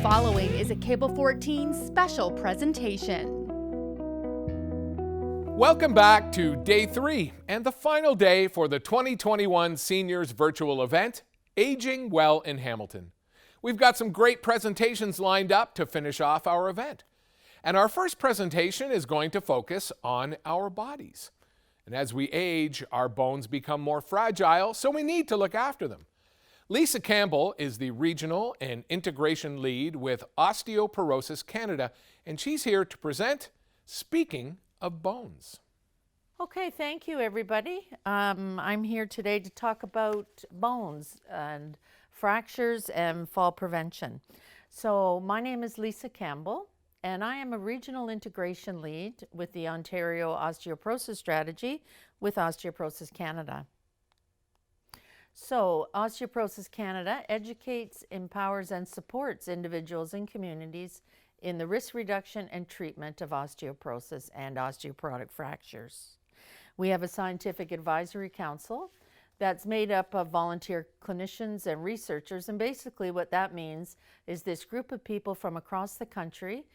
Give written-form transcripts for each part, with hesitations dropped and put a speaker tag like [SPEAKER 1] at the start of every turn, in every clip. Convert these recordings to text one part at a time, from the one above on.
[SPEAKER 1] following is a Cable 14 special presentation.
[SPEAKER 2] Welcome back to day 3 and the final day for the 2021 Seniors Virtual Event, Aging Well in Hamilton. We've got some great presentations lined up to finish off our event. And our first presentation is going to focus on our bodies. And as we age, our bones become more fragile, so we need to look after them. Lisa Campbell is the Regional and Integration Lead with Osteoporosis Canada, and she's here to present Speaking of Bones.
[SPEAKER 3] Okay, thank you everybody. I'm here today to talk about bones and fractures and fall prevention. So my name is Lisa Campbell, and I am a Regional Integration Lead with the Ontario Osteoporosis Strategy with Osteoporosis Canada. So Osteoporosis Canada educates, empowers, and supports individuals and communities in the risk reduction and treatment of osteoporosis and osteoporotic fractures. We have a scientific advisory council that's made up of volunteer clinicians and researchers, and basically what that means is this group of people from across the country.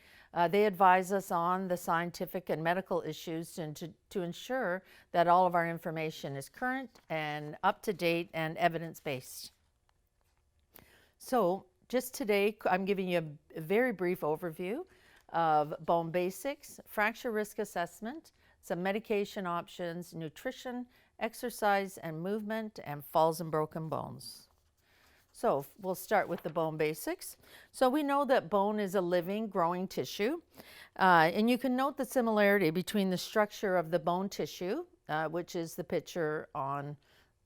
[SPEAKER 3] They advise us on the scientific and medical issues and to ensure that all of our information is current and up to date and evidence-based. So just today, I'm giving you a very brief overview of bone basics, fracture risk assessment, some medication options, nutrition, exercise and movement, and falls and broken bones. So we'll start with the bone basics. So we know that bone is a living, growing tissue. And you can note the similarity between the structure of the bone tissue, which is the picture on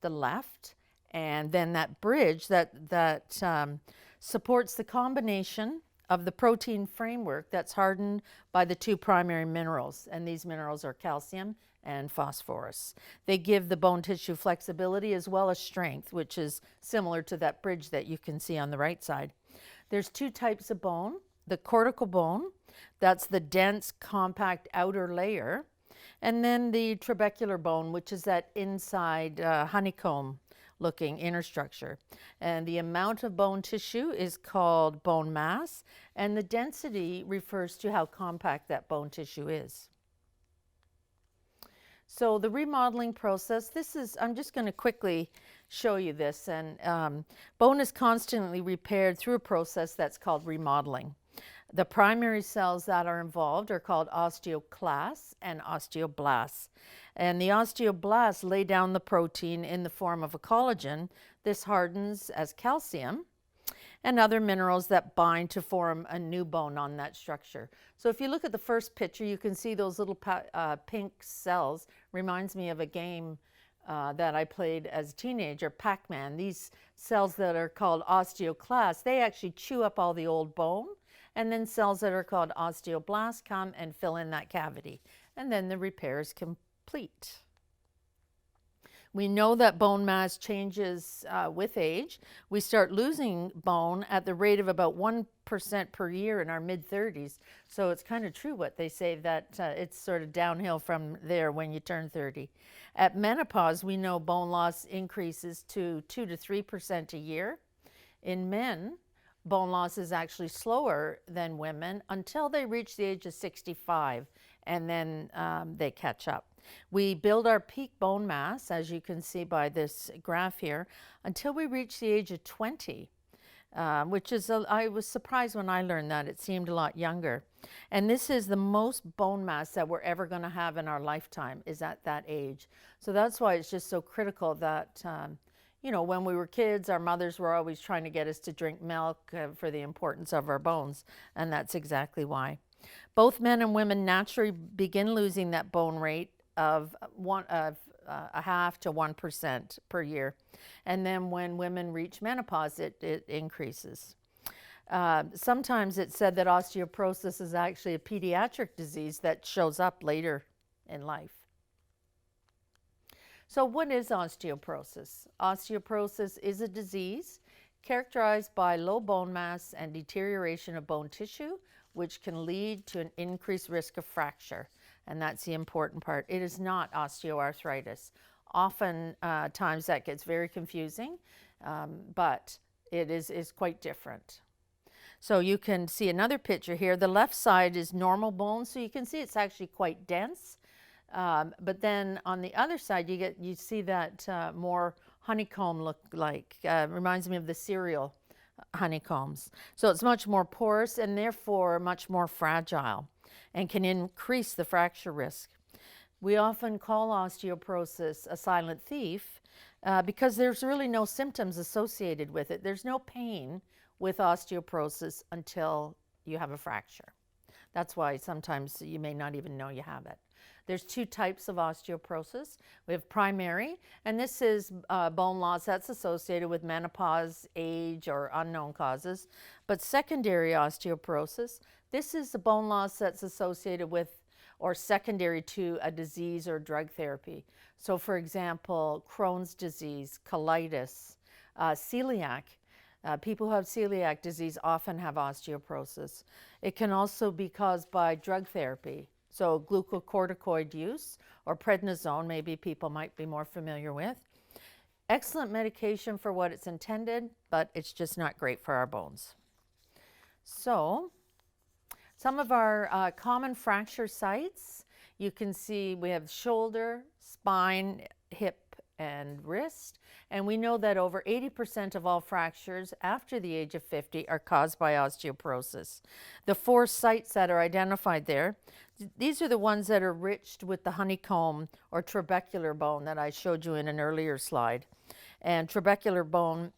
[SPEAKER 3] the left, and then that bridge that supports the combination of the protein framework that's hardened by the two primary minerals. And these minerals are calcium and phosphorus. They give the bone tissue flexibility as well as strength, which is similar to that bridge that you can see on the right side. There's two types of bone. The cortical bone, that's the dense, compact outer layer, and then the trabecular bone, which is that inside honeycomb looking inner structure. And the amount of bone tissue is called bone mass, and the density refers to how compact that bone tissue is. So the remodeling process, I'm just going to quickly show you this. And bone is constantly repaired through a process that's called remodeling. The primary cells that are involved are called osteoclasts and osteoblasts. And the osteoblasts lay down the protein in the form of a collagen. This hardens as calcium and other minerals that bind to form a new bone on that structure. So if you look at the first picture, you can see those little pink cells. Reminds me of a game that I played as a teenager, Pac-Man. These cells that are called osteoclasts, they actually chew up all the old bone, and then cells that are called osteoblasts come and fill in that cavity, and then the repair is complete. We know that bone mass changes with age. We start losing bone at the rate of about 1% per year in our mid-30s. So it's kind of true what they say, that it's sort of downhill from there when you turn 30. At menopause, we know bone loss increases to 2 to 3% a year. In men, bone loss is actually slower than women until they reach the age of 65, and then they catch up. We build our peak bone mass, as you can see by this graph here, until we reach the age of 20, which is, I was surprised when I learned that. It seemed a lot younger. And this is the most bone mass that we're ever going to have in our lifetime, is at that age. So that's why it's just so critical that, you know, when we were kids, our mothers were always trying to get us to drink milk for the importance of our bones, and that's exactly why. Both men and women naturally begin losing that bone rate of a half to 1% per year. And then when women reach menopause, it increases. Sometimes it's said that osteoporosis is actually a pediatric disease that shows up later in life. So what is osteoporosis? Osteoporosis is a disease characterized by low bone mass and deterioration of bone tissue, which can lead to an increased risk of fracture. And that's the important part. It is not osteoarthritis. Often times that gets very confusing, but it is quite different. So you can see another picture here. The left side is normal bone, so you can see it's actually quite dense. But then on the other side, you see that more honeycomb look like. Reminds me of the cereal honeycombs. So it's much more porous and therefore much more fragile and can increase the fracture risk. We often call osteoporosis a silent thief because there's really no symptoms associated with it. There's no pain with osteoporosis until you have a fracture. That's why sometimes you may not even know you have it. There's two types of osteoporosis. We have primary, and this is bone loss that's associated with menopause, age, or unknown causes. But secondary osteoporosis, this is the bone loss that's associated with or secondary to a disease or drug therapy. So for example, Crohn's disease, colitis, celiac. People who have celiac disease often have osteoporosis. It can also be caused by drug therapy. So glucocorticoid use or prednisone, maybe people might be more familiar with. Excellent medication for what it's intended, but it's just not great for our bones. So some of our common fracture sites, you can see we have shoulder, spine, hip, and wrist. And we know that over 80% of all fractures after the age of 50 are caused by osteoporosis. The 4 sites that are identified there, these are the ones that are rich with the honeycomb or trabecular bone that I showed you in an earlier slide. And trabecular bone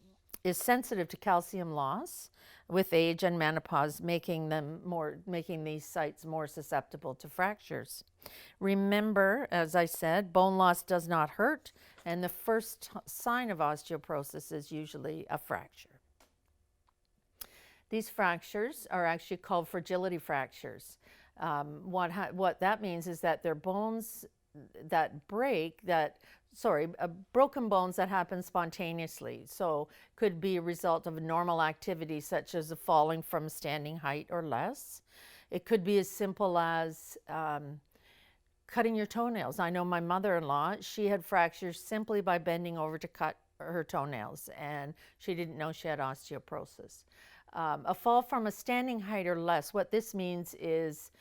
[SPEAKER 3] is sensitive to calcium loss with age and menopause, making these sites more susceptible to fractures. Remember, as I said, bone loss does not hurt, and the first sign of osteoporosis is usually a fracture. These fractures are actually called fragility fractures. What that means is that they're bones that break, broken bones that happen spontaneously. So could be a result of a normal activity such as a falling from standing height or less. It could be as simple as cutting your toenails. I know my mother-in-law, she had fractures simply by bending over to cut her toenails, and she didn't know she had osteoporosis. A fall from a standing height or less, what this means is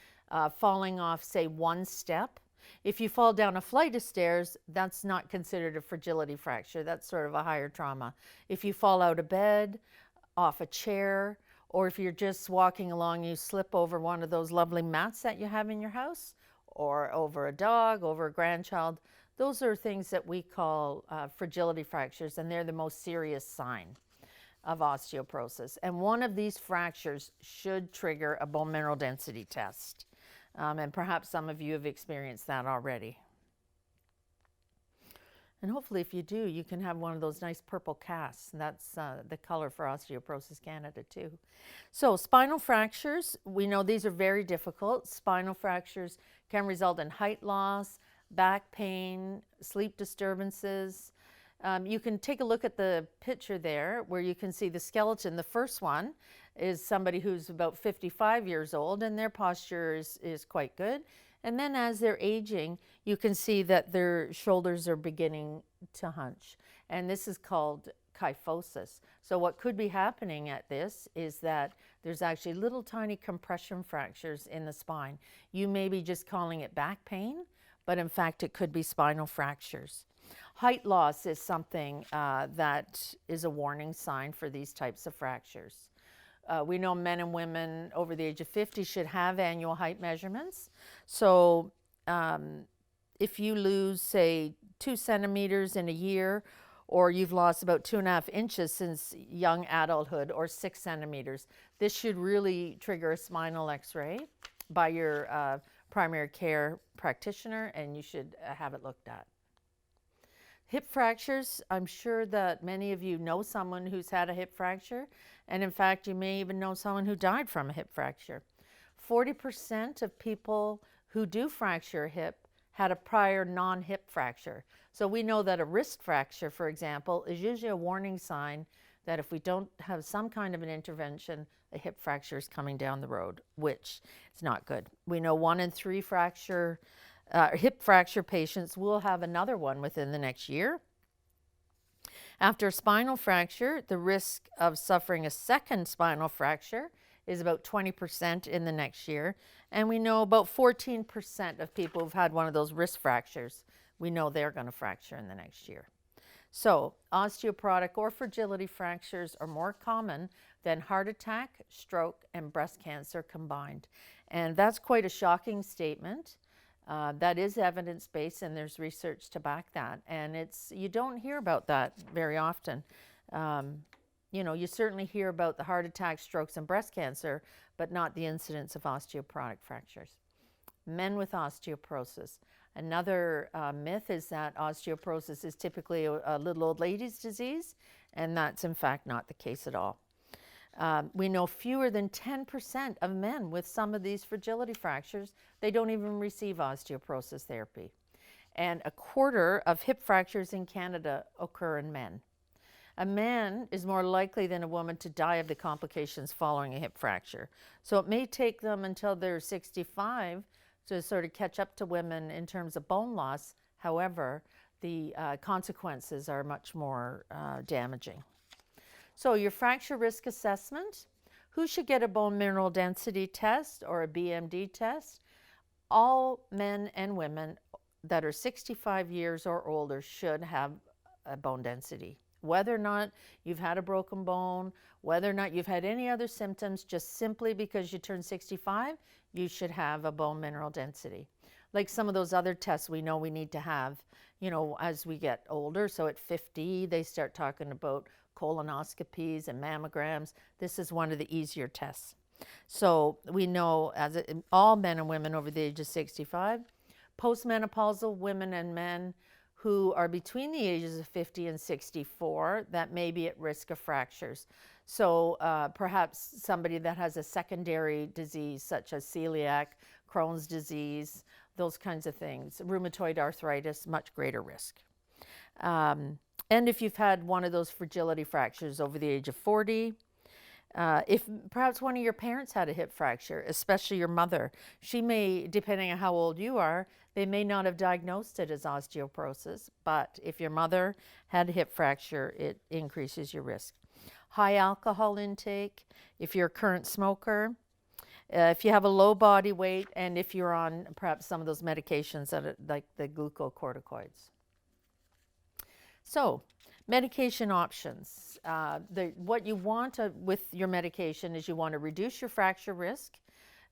[SPEAKER 3] falling off, say, 1 step. If you fall down a flight of stairs, that's not considered a fragility fracture. That's sort of a higher trauma. If you fall out of bed, off a chair, or if you're just walking along, you slip over one of those lovely mats that you have in your house, or over a dog, over a grandchild, those are things that we call fragility fractures, and they're the most serious sign of osteoporosis. And one of these fractures should trigger a bone mineral density test. And perhaps some of you have experienced that already. And hopefully if you do, you can have one of those nice purple casts. And that's the color for Osteoporosis Canada too. So spinal fractures, we know these are very difficult. Spinal fractures can result in height loss, back pain, sleep disturbances. You can take a look at the picture there where you can see the skeleton. The first one is somebody who's about 55 years old and their posture is quite good. And then as they're aging, you can see that their shoulders are beginning to hunch. And this is called kyphosis. So what could be happening at this is that there's actually little tiny compression fractures in the spine. You may be just calling it back pain, but in fact it could be spinal fractures. Height loss is something that is a warning sign for these types of fractures. We know men and women over the age of 50 should have annual height measurements. So if you lose, say, 2 centimeters in a year, or you've lost about 2.5 inches since young adulthood, or 6 centimeters, this should really trigger a spinal x-ray by your primary care practitioner, and you should have it looked at. Hip fractures, I'm sure that many of you know someone who's had a hip fracture, and in fact, you may even know someone who died from a hip fracture. 40% of people who do fracture a hip had a prior non-hip fracture. So we know that a wrist fracture, for example, is usually a warning sign that if we don't have some kind of an intervention, a hip fracture is coming down the road, which is not good. We know 1 in 3 hip fracture patients will have another one within the next year. After a spinal fracture, the risk of suffering a second spinal fracture is about 20% in the next year. And we know about 14% of people who've had one of those wrist fractures, we know they're going to fracture in the next year. So osteoporotic or fragility fractures are more common than heart attack, stroke, and breast cancer combined. And that's quite a shocking statement. That is evidence-based, and there's research to back that. And you don't hear about that very often. You know, you certainly hear about the heart attacks, strokes, and breast cancer, but not the incidence of osteoporotic fractures. Men with osteoporosis. Another myth is that osteoporosis is typically a little old lady's disease, and that's in fact not the case at all. We know fewer than 10% of men with some of these fragility fractures, they don't even receive osteoporosis therapy. And a quarter of hip fractures in Canada occur in men. A man is more likely than a woman to die of the complications following a hip fracture. So it may take them until they're 65 to sort of catch up to women in terms of bone loss. However, the consequences are much more damaging. So your fracture risk assessment, who should get a bone mineral density test or a BMD test? All men and women that are 65 years or older should have a bone density. Whether or not you've had a broken bone, whether or not you've had any other symptoms, just simply because you turn 65, you should have a bone mineral density. Like some of those other tests we know we need to have, you know, as we get older. So at 50, they start talking about colonoscopies and mammograms. This is one of the easier tests. So we know all men and women over the age of 65, postmenopausal women and men who are between the ages of 50 and 64 that may be at risk of fractures. So perhaps somebody that has a secondary disease such as celiac, Crohn's disease, those kinds of things, rheumatoid arthritis, much greater risk. And if you've had one of those fragility fractures over the age of 40, if perhaps one of your parents had a hip fracture, especially your mother, she may, depending on how old you are, they may not have diagnosed it as osteoporosis, but if your mother had a hip fracture, it increases your risk. High alcohol intake, if you're a current smoker, if you have a low body weight, and if you're on perhaps some of those medications that are like the glucocorticoids. So, medication options. What you want with your medication is you want to reduce your fracture risk.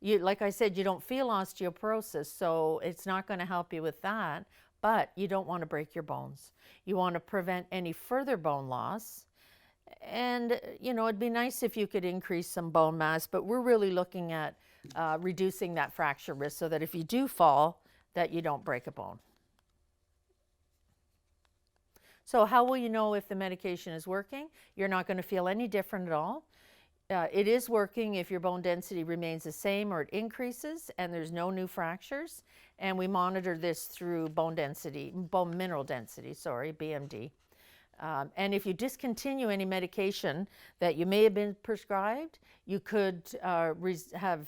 [SPEAKER 3] Like I said, you don't feel osteoporosis, so it's not going to help you with that, but you don't want to break your bones. You want to prevent any further bone loss. And, you know, it'd be nice if you could increase some bone mass, but we're really looking at reducing that fracture risk so that if you do fall, that you don't break a bone. So how will you know if the medication is working? You're not going to feel any different at all. It is working if your bone density remains the same or it increases and there's no new fractures. And we monitor this through bone mineral density, BMD. And if you discontinue any medication that you may have been prescribed, you could have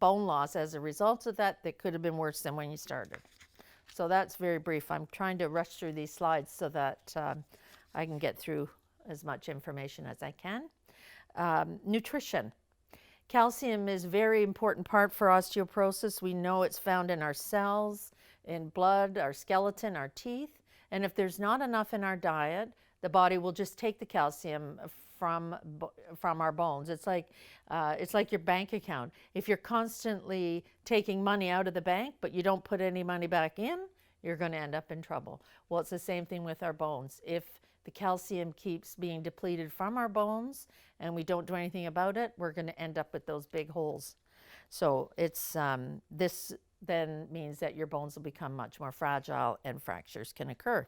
[SPEAKER 3] bone loss as a result of that could have been worse than when you started. So that's very brief. I'm trying to rush through these slides so that I can get through as much information as I can. Nutrition. Calcium is a very important part for osteoporosis. We know it's found in our cells, in blood, our skeleton, our teeth. And if there's not enough in our diet, the body will just take the calcium from our bones. It's like your bank account. If you're constantly taking money out of the bank, but you don't put any money back in, you're going to end up in trouble. Well, it's the same thing with our bones. If the calcium keeps being depleted from our bones and we don't do anything about it, we're going to end up with those big holes. So it's this then means that your bones will become much more fragile and fractures can occur.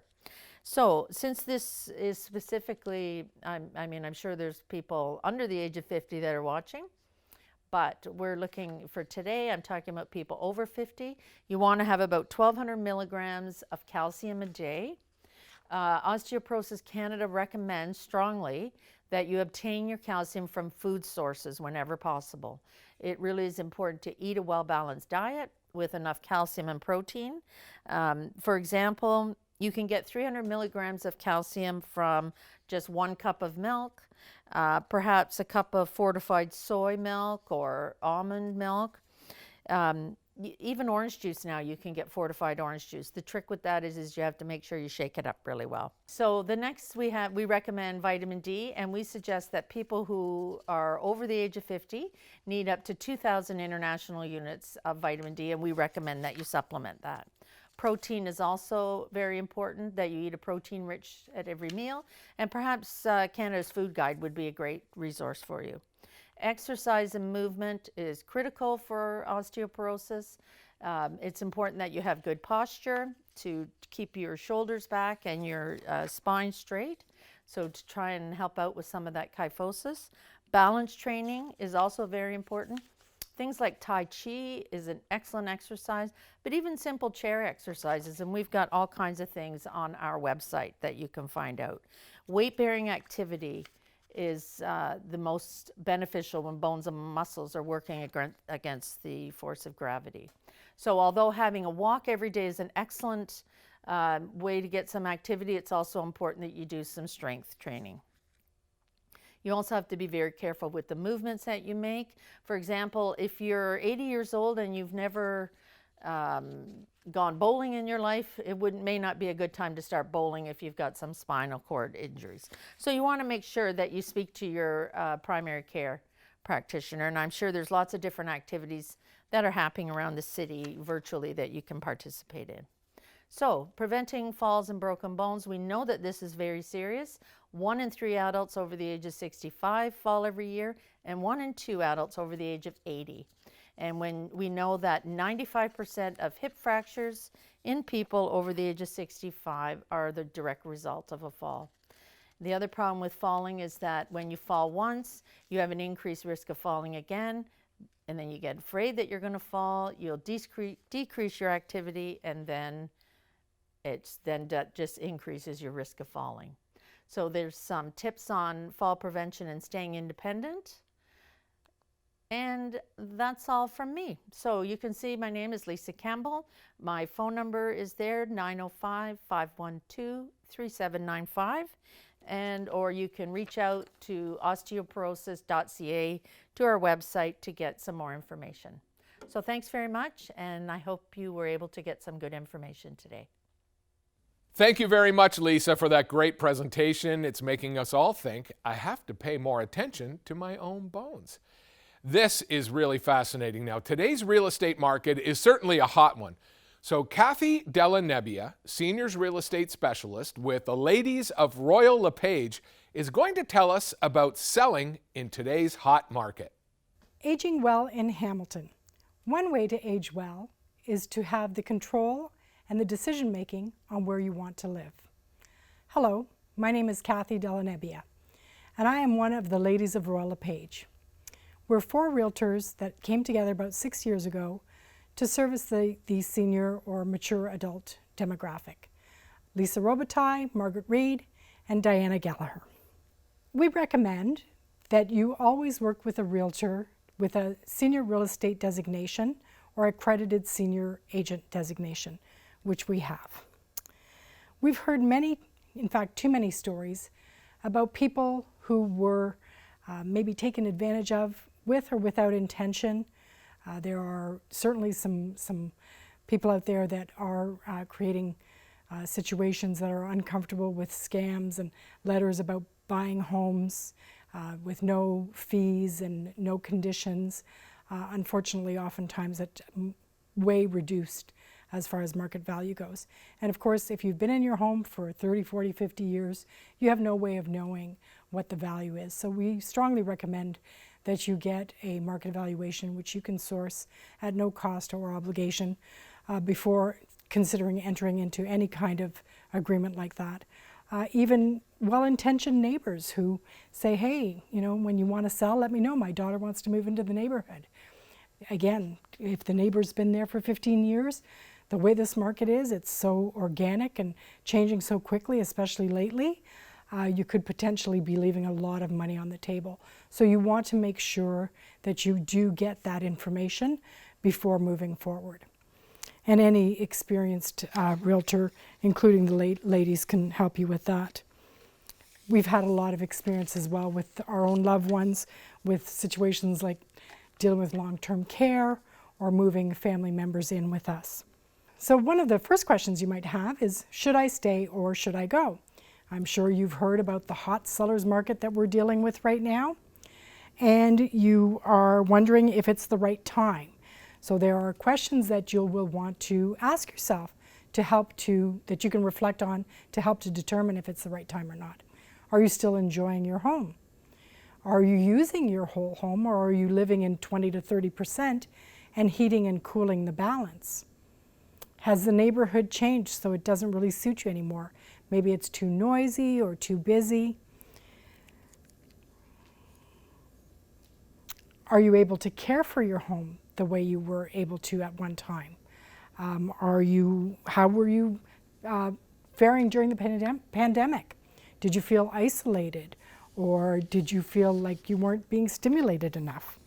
[SPEAKER 3] So since this is specifically, I'm sure there's people under the age of 50 that are watching, but we're looking for today, I'm talking about people over 50. You want to have about 1,200 milligrams of calcium a day. Osteoporosis Canada recommends strongly that you obtain your calcium from food sources whenever possible. It really is important to eat a well-balanced diet with enough calcium and protein. For example, You can get 300 milligrams of calcium from just 1 cup of milk, perhaps a cup of fortified soy milk or almond milk. Even orange juice now, you can get fortified orange juice. The trick with that is you have to make sure you shake it up really well. So the next we recommend vitamin D, and we suggest that people who are over the age of 50 need up to 2,000 international units of vitamin D, and we recommend that you supplement that. Protein is also very important, that you eat a protein rich at every meal, and perhaps Canada's Food Guide would be a great resource for you. Exercise and movement is critical for osteoporosis. It's important that you have good posture to keep your shoulders back and your spine straight, so to try and help out with some of that kyphosis. Balance training is also very important. Things like Tai Chi is an excellent exercise, but even simple chair exercises, and we've got all kinds of things on our website that you can find out. Weight-bearing activity is the most beneficial when bones and muscles are working against the force of gravity. So although having a walk every day is an excellent way to get some activity, it's also important that you do some strength training. You also have to be very careful with the movements that you make. For example, if you're 80 years old and you've never gone bowling in your life, it may not be a good time to start bowling if you've got some spinal cord injuries. So you want to make sure that you speak to your primary care practitioner, and I'm sure there's lots of different activities that are happening around the city virtually that you can participate in. So, preventing falls and broken bones, we know that this is very serious. 1 in 3 adults over the age of 65 fall every year, and 1 in 2 adults over the age of 80. And when we know that 95% of hip fractures in people over the age of 65 are the direct result of a fall. The other problem with falling is that when you fall once, you have an increased risk of falling again, and then you get afraid that you're going to fall, you'll decrease your activity, and then that just increases your risk of falling. So there's some tips on fall prevention and staying independent. And that's all from me. So you can see my name is Lisa Campbell. My phone number is there, 905-512-3795. Or you can reach out to osteoporosis.ca, to our website, to get some more information. So thanks very much, and I hope you were able to get some good information today.
[SPEAKER 2] Thank you very much, Lisa, for that great presentation. It's making us all think I have to pay more attention to my own bones. This is really fascinating. Now, today's real estate market is certainly a hot one. So Kathy Della Nebbia, Seniors Real Estate Specialist with the Ladies of Royal LePage, is going to tell us about selling in today's hot market.
[SPEAKER 4] Aging well in Hamilton. One way to age well is to have the control and the decision-making on where you want to live. Hello, my name is Kathy Della Nebbia, and I am one of the Ladies of Royal LePage. We're 4 realtors that came together about 6 years ago to service the senior or mature adult demographic. Lisa Robitaille, Margaret Reed, and Diana Gallagher. We recommend that you always work with a realtor with a senior real estate designation or accredited senior agent designation, which we have. We've heard many, in fact too many stories about people who were maybe taken advantage of with or without intention. There are certainly some people out there that are creating situations that are uncomfortable with scams and letters about buying homes with no fees and no conditions. Unfortunately, oftentimes at way reduced as far as market value goes. And of course, if you've been in your home for 30, 40, 50 years, you have no way of knowing what the value is. So we strongly recommend that you get a market evaluation, which you can source at no cost or obligation before considering entering into any kind of agreement like that. Even well-intentioned neighbors who say, hey, you know, when you want to sell, let me know. My daughter wants to move into the neighborhood. Again, if the neighbor's been there for 15 years, the way this market is, it's so organic and changing so quickly, especially lately, you could potentially be leaving a lot of money on the table. So you want to make sure that you do get that information before moving forward. And any experienced realtor, including the ladies, can help you with that. We've had a lot of experience as well with our own loved ones, with situations like dealing with long-term care or moving family members in with us. So one of the first questions you might have is, should I stay or should I go? I'm sure you've heard about the hot sellers market that we're dealing with right now, and you are wondering if it's the right time. So there are questions that you will want to ask yourself that you can reflect on to help to determine if it's the right time or not. Are you still enjoying your home? Are you using your whole home, or are you living in 20 to 30% and heating and cooling the balance? Has the neighborhood changed so it doesn't really suit you anymore? Maybe it's too noisy or too busy. Are you able to care for your home the way you were able to at one time? How were you faring during the pandemic? Did you feel isolated, or did you feel like you weren't being stimulated enough?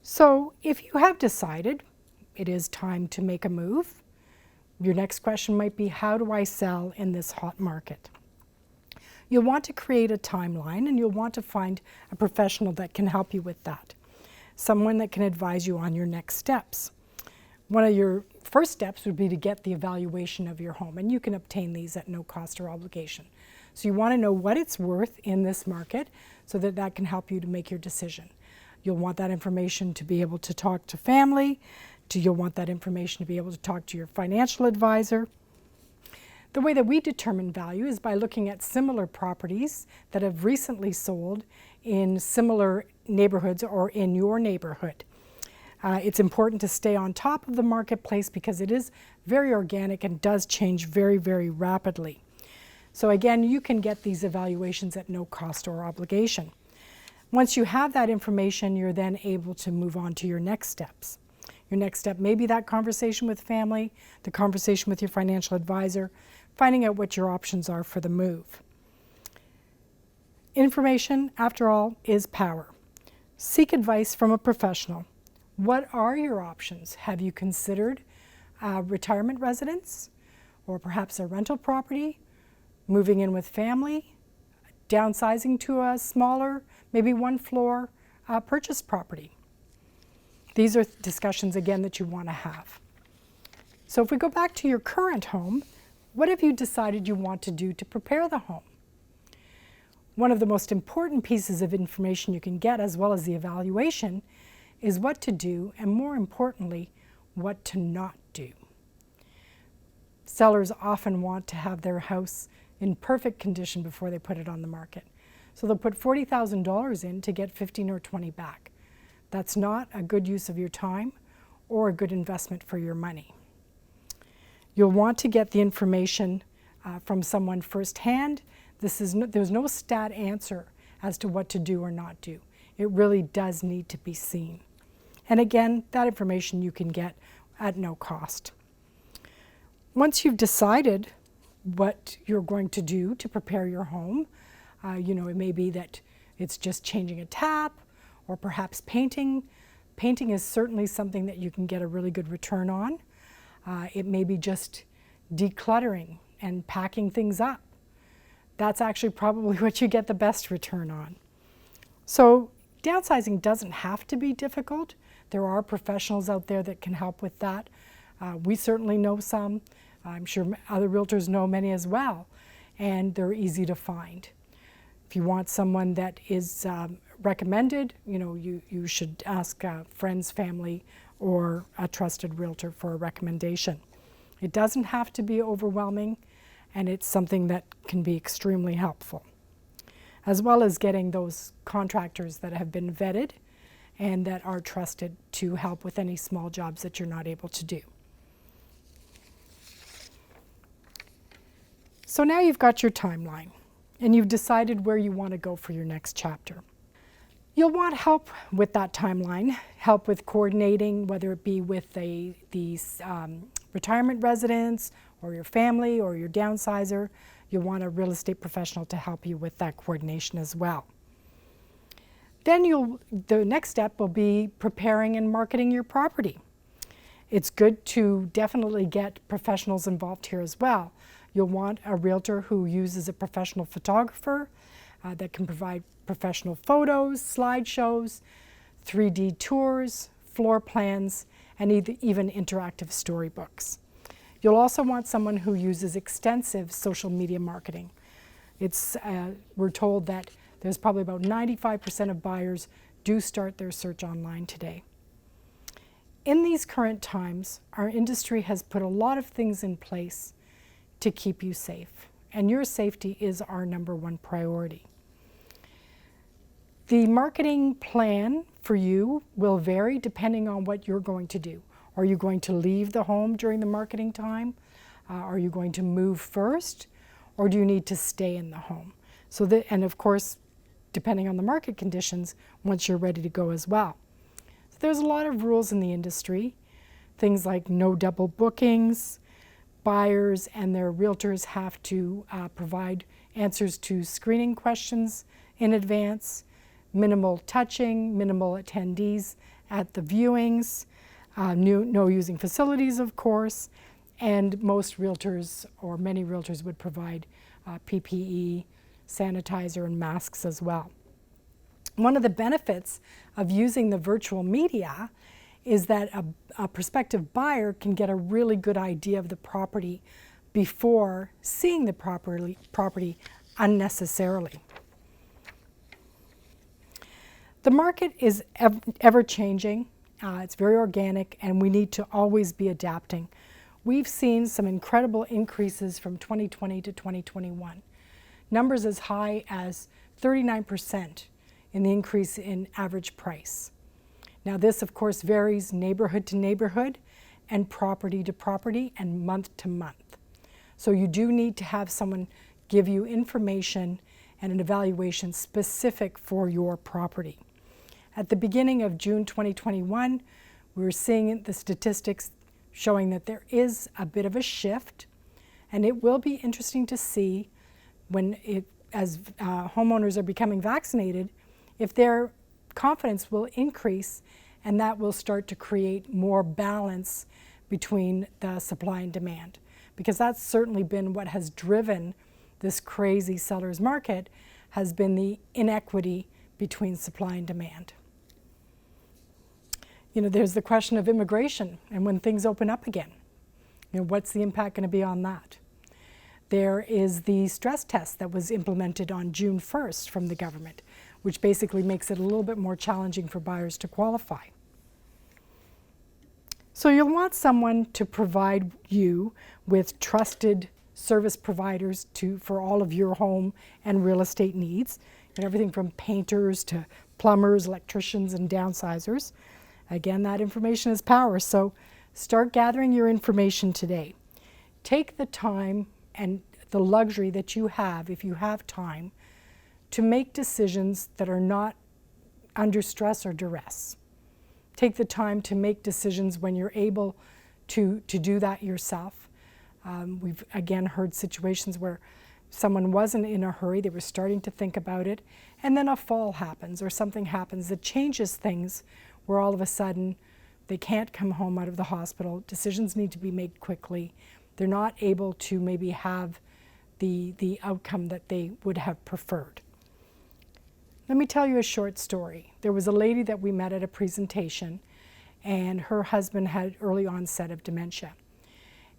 [SPEAKER 4] So if you have decided it is time to make a move, your next question might be, how do I sell in this hot market? You'll want to create a timeline, and you'll want to find a professional that can help you with that. Someone that can advise you on your next steps. One of your first steps would be to get the evaluation of your home, and you can obtain these at no cost or obligation. So you want to know what it's worth in this market so that that can help you to make your decision. You'll want that information to be able to talk to family, you'll want that information to be able to talk to your financial advisor. The way that we determine value is by looking at similar properties that have recently sold in similar neighborhoods or in your neighborhood. It's important to stay on top of the marketplace because it is very organic and does change very, very rapidly. So again, you can get these evaluations at no cost or obligation. Once you have that information, you're then able to move on to your next steps. Your next step may be that conversation with family, the conversation with your financial advisor, finding out what your options are for the move. Information, after all, is power. Seek advice from a professional. What are your options? Have you considered retirement residence, or perhaps a rental property, moving in with family, downsizing to a smaller, maybe one floor purchase property? These are discussions, again, that you want to have. So if we go back to your current home, what have you decided you want to do to prepare the home? One of the most important pieces of information you can get, as well as the evaluation, is what to do, and more importantly, what to not do. Sellers often want to have their house in perfect condition before they put it on the market. So they'll put $40,000 in to get 15 or 20 back. That's not a good use of your time or a good investment for your money. You'll want to get the information from someone firsthand. There's no stat answer as to what to do or not do. It really does need to be seen. And again, that information you can get at no cost. Once you've decided what you're going to do to prepare your home, it may be that it's just changing a tap, or perhaps painting. Painting is certainly something that you can get a really good return on. It may be just decluttering and packing things up. That's actually probably what you get the best return on. So downsizing doesn't have to be difficult. There are professionals out there that can help with that. We certainly know some. I'm sure other realtors know many as well, and they're easy to find. If you want someone that is recommended, you should ask friends, family, or a trusted realtor for a recommendation. It doesn't have to be overwhelming, and it's something that can be extremely helpful, as well as getting those contractors that have been vetted and that are trusted to help with any small jobs that you're not able to do. So now you've got your timeline, and you've decided where you want to go for your next chapter. You'll want help with that timeline, help with coordinating, whether it be with the retirement residence or your family or your downsizer. You'll want a real estate professional to help you with that coordination as well. Then the next step will be preparing and marketing your property. It's good to definitely get professionals involved here as well. You'll want a realtor who uses a professional photographer that can provide professional photos, slideshows, 3D tours, floor plans, and even interactive storybooks. You'll also want someone who uses extensive social media marketing. We're told that there's probably about 95% of buyers do start their search online today. In these current times, our industry has put a lot of things in place to keep you safe, and your safety is our #1 priority. The marketing plan for you will vary depending on what you're going to do. Are you going to leave the home during the marketing time? Are you going to move first, or do you need to stay in the home? And of course, depending on the market conditions, once you're ready to go as well. So there's a lot of rules in the industry, things like no double bookings. Buyers and their realtors have to provide answers to screening questions in advance, minimal touching, minimal attendees at the viewings, no using facilities, of course, and most realtors, or many realtors, would provide PPE, sanitizer, and masks as well. One of the benefits of using the virtual media is that a prospective buyer can get a really good idea of the property before seeing the property unnecessarily. The market is ever changing. It's very organic, and we need to always be adapting. We've seen some incredible increases from 2020 to 2021. Numbers as high as 39% in the increase in average price. Now this, of course, varies neighborhood to neighborhood and property to property and month to month. So you do need to have someone give you information and an evaluation specific for your property. At the beginning of June 2021, we were seeing the statistics showing that there is a bit of a shift, and it will be interesting to see as homeowners are becoming vaccinated, if their confidence will increase, and that will start to create more balance between the supply and demand. Because that's certainly been what has driven this crazy seller's market, has been the inequity between supply and demand. There's the question of immigration and when things open up again. What's the impact going to be on that? There is the stress test that was implemented on June 1st from the government, which basically makes it a little bit more challenging for buyers to qualify. So you'll want someone to provide you with trusted service providers for all of your home and real estate needs, and everything from painters to plumbers, electricians, and downsizers. Again, that information is power, so start gathering your information today. Take the time and the luxury that you have, if you have time, to make decisions that are not under stress or duress. Take the time to make decisions when you're able to do that yourself. We've again heard situations where someone wasn't in a hurry, they were starting to think about it, and then a fall happens or something happens that changes things, where all of a sudden they can't come home out of the hospital, decisions need to be made quickly, they're not able to maybe have the outcome that they would have preferred. Let me tell you a short story. There was a lady that we met at a presentation, and her husband had early onset of dementia.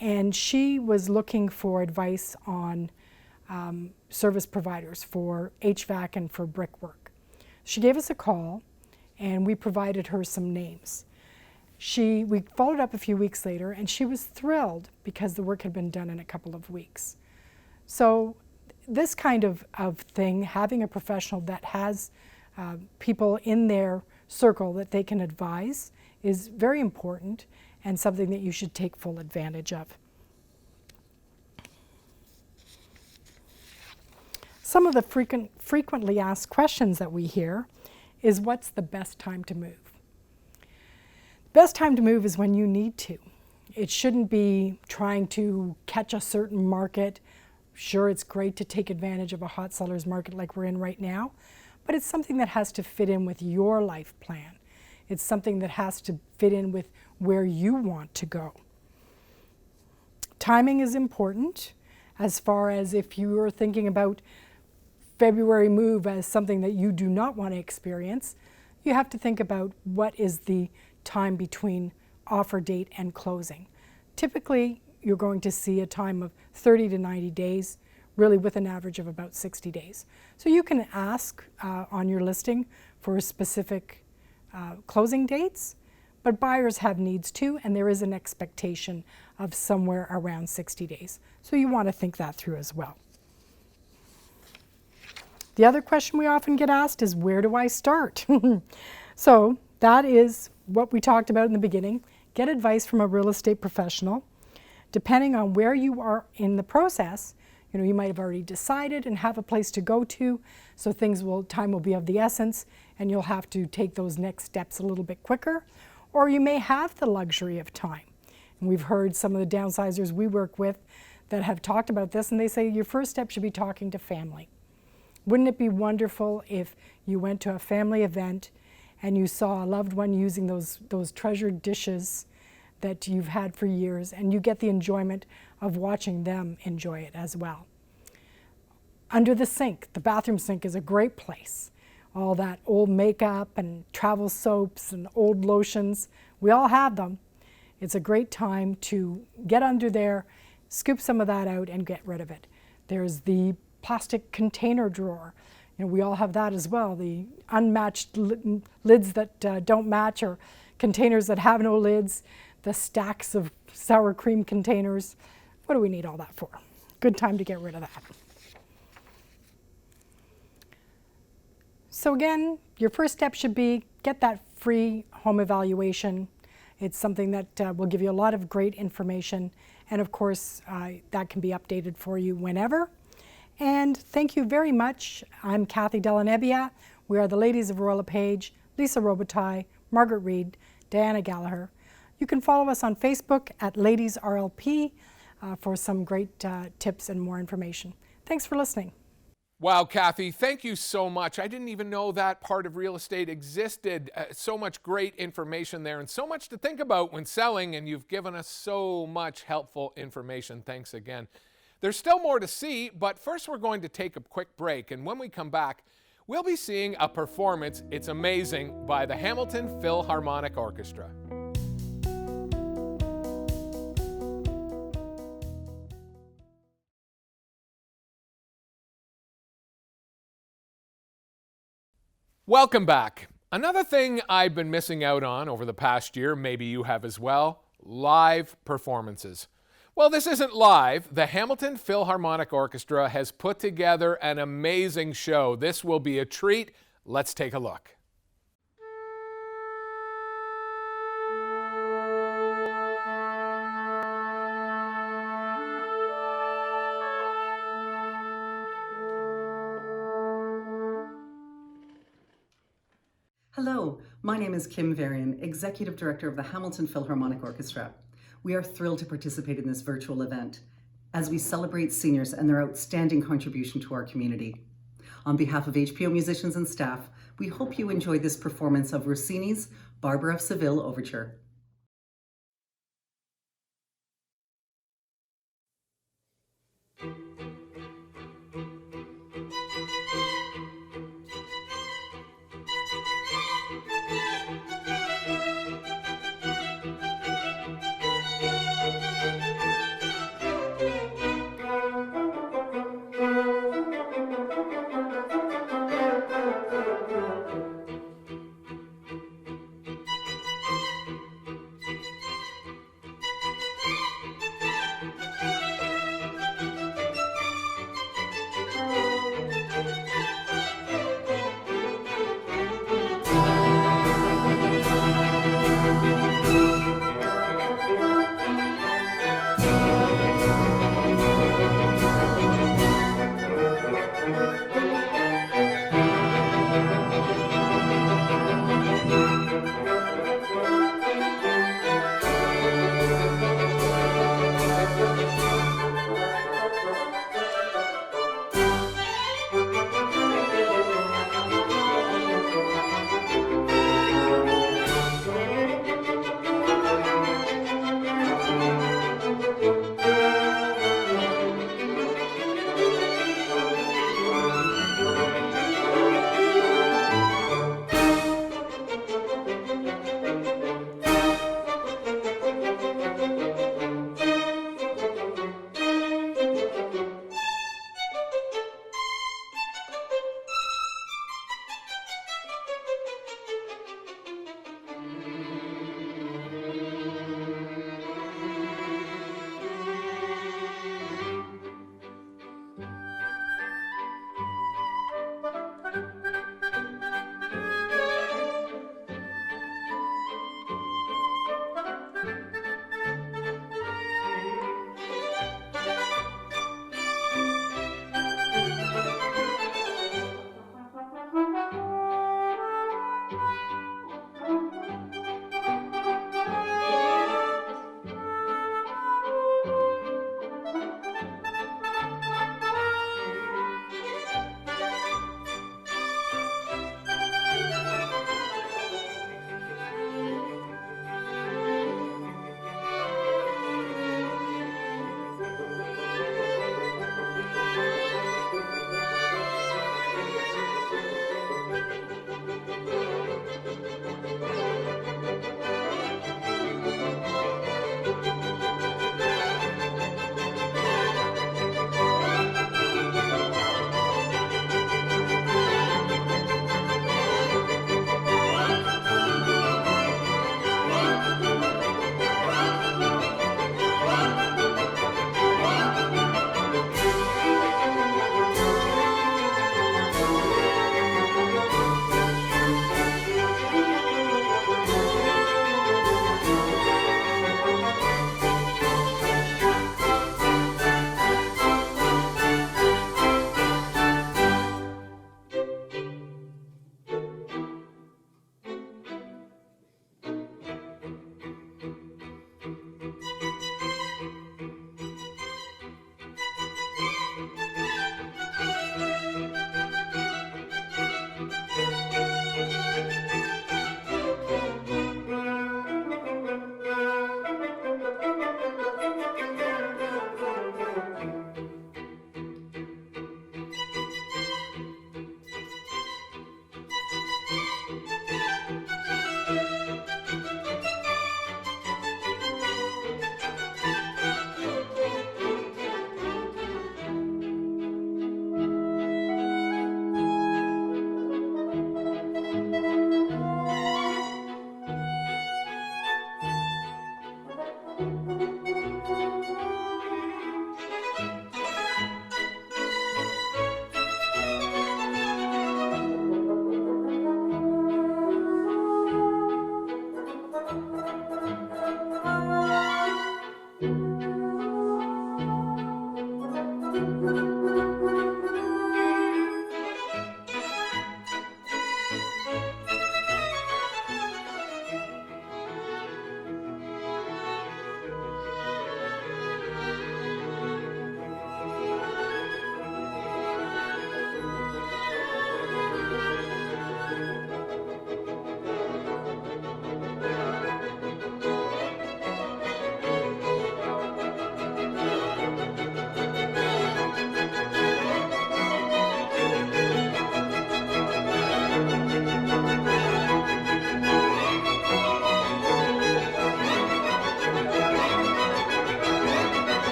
[SPEAKER 4] And she was looking for advice on service providers for HVAC and for brickwork. She gave us a call, and we provided her some names. We followed up a few weeks later, and she was thrilled because the work had been done in a couple of weeks. So this kind of thing, having a professional that has people in their circle that they can advise, is very important and something that you should take full advantage of. Some of the frequently asked questions that we hear is, what's the best time to move? Best time to move is when you need to. It shouldn't be trying to catch a certain market. Sure, it's great to take advantage of a hot seller's market like we're in right now, but it's something that has to fit in with your life plan. It's something that has to fit in with where you want to go. Timing is important as far as if you are thinking about February move as something that you do not want to experience, you have to think about what is the time between offer date and closing. Typically, you're going to see a time of 30 to 90 days, really with an average of about 60 days. So you can ask on your listing for specific closing dates, but buyers have needs too, and there is an expectation of somewhere around 60 days. So you want to think that through as well. The other question we often get asked is, where do I start? So that is what we talked about in the beginning. Get advice from a real estate professional. Depending on where you are in the process, you might have already decided and have a place to go to, so time will be of the essence, and you'll have to take those next steps a little bit quicker. Or you may have the luxury of time. And we've heard some of the downsizers we work with that have talked about this, and they say your first step should be talking to family. Wouldn't it be wonderful if you went to a family event and you saw a loved one using those treasured dishes that you've had for years, and you get the enjoyment of watching them enjoy it as well. Under the sink, the bathroom sink is a great place. All that old makeup and travel soaps and old lotions, we all have them. It's a great time to get under there, scoop some of that out and get rid of it. There's the plastic container drawer. We all have that as well, the unmatched lids that don't match, or containers that have no lids, the stacks of sour cream containers. What do we need all that for? Good time to get rid of that. So again, your first step should be get that free home evaluation. It's something that will give you a lot of great information, and of course that can be updated for you whenever. And thank you very much. I'm Kathy Delanebbia. We are the Ladies of Royal LePage, Lisa Robitaille, Margaret Reed, Diana Gallagher. You can follow us on Facebook at Ladies RLP for some great tips and more information. Thanks for listening.
[SPEAKER 2] Wow, Kathy, thank you so much. I didn't even know that part of real estate existed. So much great information there and so much to think about when selling, and you've given us so much helpful information. Thanks again. There's still more to see, but first we're going to take a quick break, and when we come back, we'll be seeing a performance, it's amazing, by the Hamilton Philharmonic Orchestra. Welcome back. Another thing I've been missing out on over the past year, maybe you have as well, live performances. Well, this isn't live. The Hamilton Philharmonic Orchestra has put together an amazing show. This will be a treat. Let's take a look.
[SPEAKER 5] Hello, my name is Kim Varian, Executive Director of the Hamilton Philharmonic Orchestra. We are thrilled to participate in this virtual event as we celebrate seniors and their outstanding contribution to our community. On behalf of HPO musicians and staff, we hope you enjoy this performance of Rossini's Barber of Seville Overture.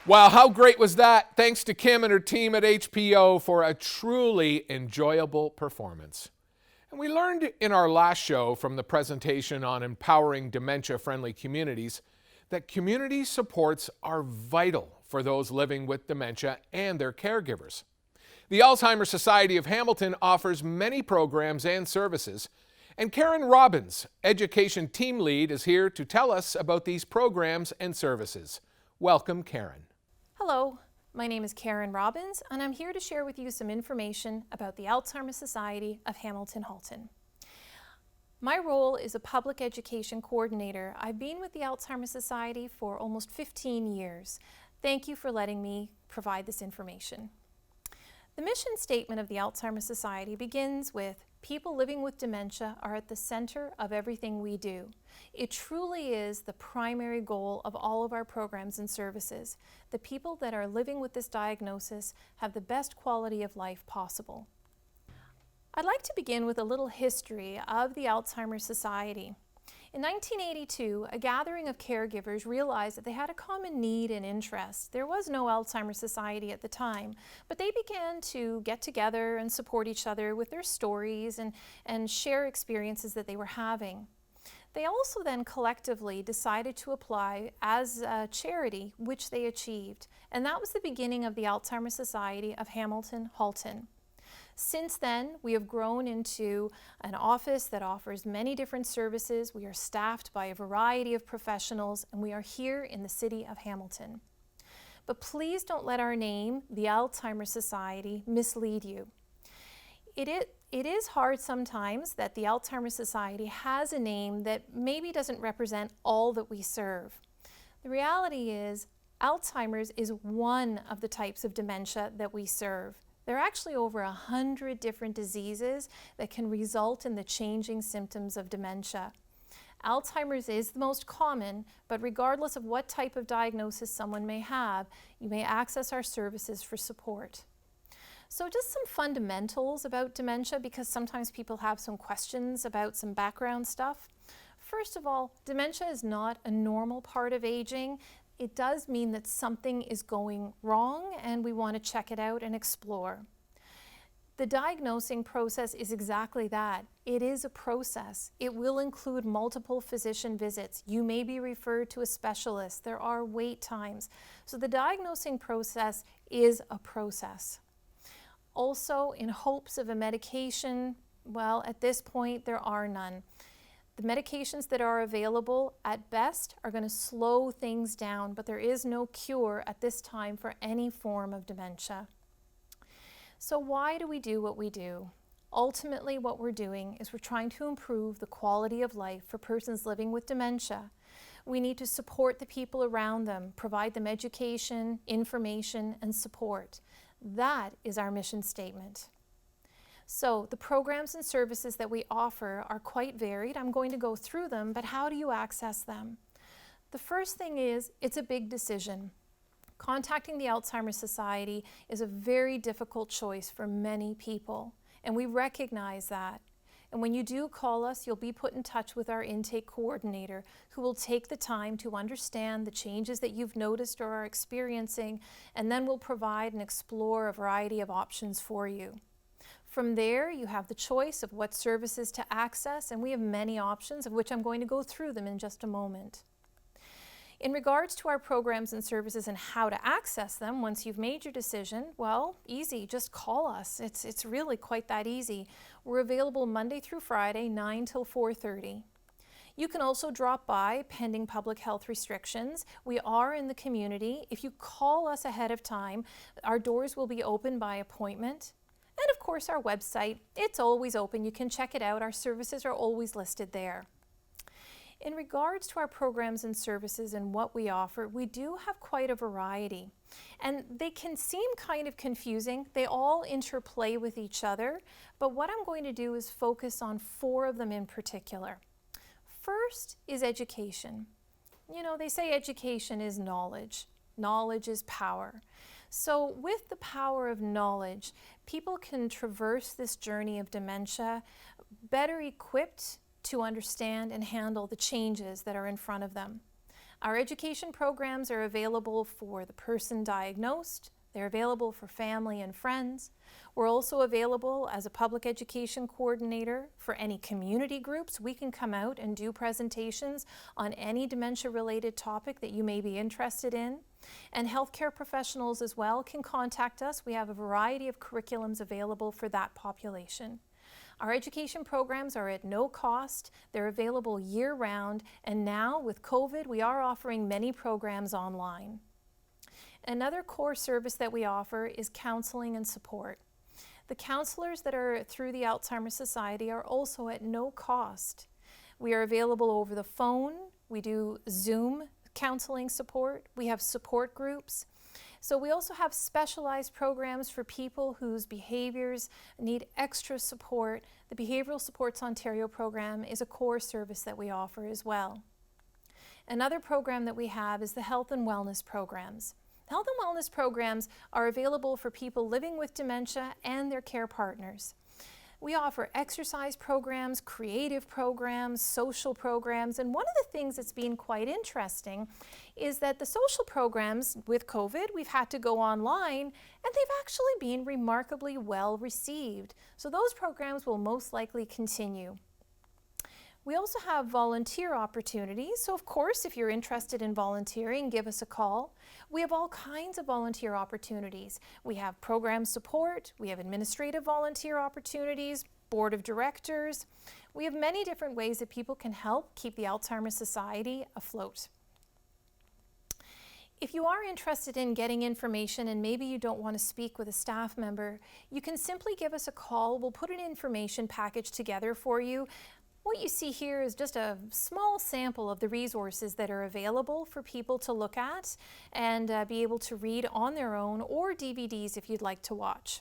[SPEAKER 2] Wow, how great was that? Thanks to Kim and her team at HPO for a truly enjoyable performance. And we learned in our last show from the presentation on empowering dementia-friendly communities that community supports are vital for those living with dementia and their caregivers. The Alzheimer Society of Hamilton offers many programs and services, and Karen Robbins, Education Team Lead, is here to tell us about these programs and services. Welcome, Karen.
[SPEAKER 6] Hello, my name is Karen Robbins, and I'm here to share with you some information about the Alzheimer Society of Hamilton-Halton. My role is a public education coordinator. I've been with the Alzheimer Society for almost 15 years. Thank you for letting me provide this information. The mission statement of the Alzheimer Society begins with, people living with dementia are at the center of everything we do. It truly is the primary goal of all of our programs and services. The people that are living with this diagnosis have the best quality of life possible. I'd like to begin with a little history of the Alzheimer Society. In 1982, a gathering of caregivers realized that they had a common need and interest. There was no Alzheimer Society at the time, but they began to get together and support each other with their stories and share experiences that they were having. They also then collectively decided to apply as a charity, which they achieved. And that was the beginning of the Alzheimer Society of Hamilton-Halton. Since then, we have grown into an office that offers many different services. We are staffed by a variety of professionals, and we are here in the city of Hamilton. But please don't let our name, the Alzheimer Society, mislead you. It is hard sometimes that the Alzheimer Society has a name that maybe doesn't represent all that we serve. The reality is, Alzheimer's is one of the types of dementia that we serve. There are actually over 100 different diseases that can result in the changing symptoms of dementia. Alzheimer's is the most common, but regardless of what type of diagnosis someone may have, you may access our services for support. So just some fundamentals about dementia, because sometimes people have some questions about some background stuff. First of all, dementia is not a normal part of aging. It does mean that something is going wrong and we want to check it out and explore. The diagnosing process is exactly that. It is a process. It will include multiple physician visits. You may be referred to a specialist. There are wait times. So the diagnosing process is a process. Also, in hopes of a medication, well, at this point, there are none. The medications that are available at best are going to slow things down, but there is no cure at this time for any form of dementia. So why do we do what we do? Ultimately, what we're doing is we're trying to improve the quality of life for persons living with dementia. We need to support the people around them, provide them education, information, and support. That is our mission statement. So the programs and services that we offer are quite varied. I'm going to go through them, but how do you access them? The first thing is, it's a big decision. Contacting the Alzheimer Society is a very difficult choice for many people, and we recognize that. And when you do call us, you'll be put in touch with our intake coordinator, who will take the time to understand the changes that you've noticed or are experiencing, and then will provide and explore a variety of options for you. From there, you have the choice of what services to access, and we have many options, of which I'm going to go through them in just a moment. In regards to our programs and services and how to access them, once you've made your decision, well, easy, just call us. It's really quite that easy. We're available Monday through Friday, 9 till 4:30. You can also drop by pending public health restrictions. We are in the community. If you call us ahead of time, our doors will be open by appointment. And of course, our website, it's always open. You can check it out. Our services are always listed there. In regards to our programs and services and what we offer, we do have quite a variety. And they can seem kind of confusing. They all interplay with each other. But what I'm going to do is focus on 4 of them in particular. First is education. You know, they say education is knowledge. Knowledge is power. So with the power of knowledge, people can traverse this journey of dementia better equipped to understand and handle the changes that are in front of them. Our education programs are available for the person diagnosed. They're available for family and friends. We're also available as a public education coordinator for any community groups. We can come out and do presentations on any dementia-related topic that you may be interested in. And healthcare professionals as well can contact us. We have a variety of curriculums available for that population. Our education programs are at no cost. They're available year-round, and now with COVID, we are offering many programs online. Another core service that we offer is counseling and support. The counselors that are through the Alzheimer Society are also at no cost. We are available over the phone. We do Zoom counseling support. We have support groups. So we also have specialized programs for people whose behaviors need extra support. The Behavioral Supports Ontario program is a core service that we offer as well. Another program that we have is the health and wellness programs. Health and wellness programs are available for people living with dementia and their care partners. We offer exercise programs, creative programs, social programs, and one of the things that's been quite interesting is that the social programs with COVID, we've had to go online, and they've actually been remarkably well received. So those programs will most likely continue. We also have volunteer opportunities, so of course if you're interested in volunteering, give us a call. We have all kinds of volunteer opportunities. We have program support, we have administrative volunteer opportunities, board of directors. We have many different ways that people can help keep the Alzheimer Society afloat. If you are interested in getting information and maybe you don't want to speak with a staff member, you can simply give us a call. We'll put an information package together for you. What you see here is just a small sample of the resources that are available for people to look at and be able to read on their own, or DVDs if you'd like to watch.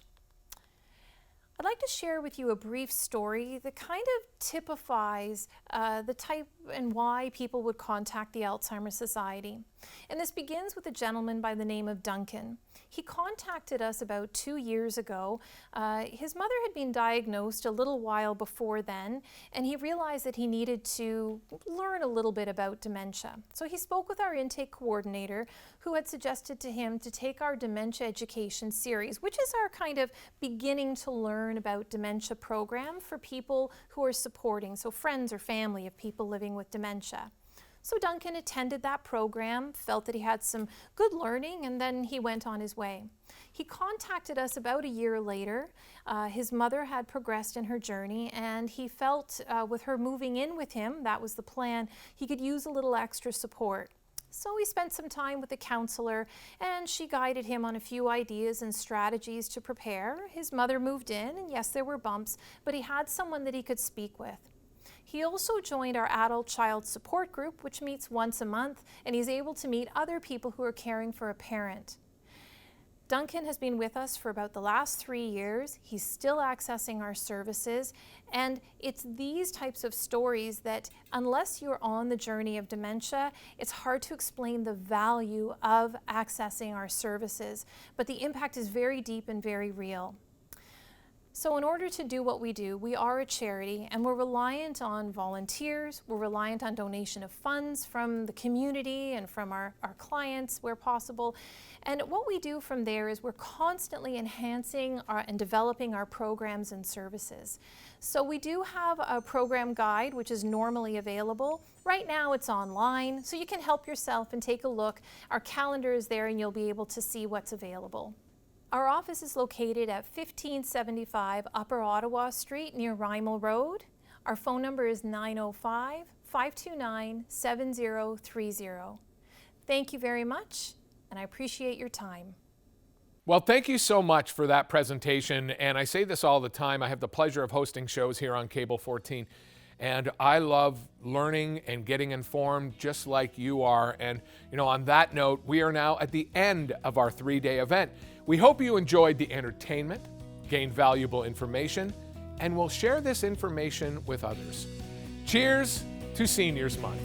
[SPEAKER 6] I'd like to share with you a brief story that kind of typifies the type and why people would contact the Alzheimer Society. And this begins with a gentleman by the name of Duncan. He contacted us about 2 years ago. His mother had been diagnosed a little while before then, and he realized that he needed to learn a little bit about dementia. So he spoke with our intake coordinator, who had suggested to him to take our dementia education series, which is our kind of beginning to learn about dementia program for people who are supporting, so friends or family of people living with dementia. So Duncan attended that program, felt that he had some good learning, and then he went on his way. He contacted us about a year later. His mother had progressed in her journey, and he felt with her moving in with him, that was the plan, he could use a little extra support. So he spent some time with the counselor, and she guided him on a few ideas and strategies to prepare. His mother moved in, and yes, there were bumps, but he had someone that he could speak with. He also joined our adult child support group, which meets once a month, and he's able to meet other people who are caring for a parent. Duncan has been with us for about the last 3 years. He's still accessing our services, and it's these types of stories that, unless you're on the journey of dementia, it's hard to explain the value of accessing our services, but the impact is very deep and very real. So in order to do what we do, we are a charity, and we're reliant on volunteers, we're reliant on donation of funds from the community and from our clients where possible. And what we do from there is we're constantly enhancing and developing our programs and services. So we do have a program guide which is normally available. Right now it's online, so you can help yourself and take a look. Our calendar is there and you'll be able to see what's available. Our office is located at 1575 Upper Ottawa Street near Rymel Road. Our phone number is 905-529-7030. Thank you very much, and I appreciate your time.
[SPEAKER 2] Well, thank you so much for that presentation. And I say this all the time. I have the pleasure of hosting shows here on Cable 14. And I love learning and getting informed just like you are. And, on that note, we are now at the end of our 3-day event. We hope you enjoyed the entertainment, gained valuable information, and will share this information with others. Cheers to Seniors Month.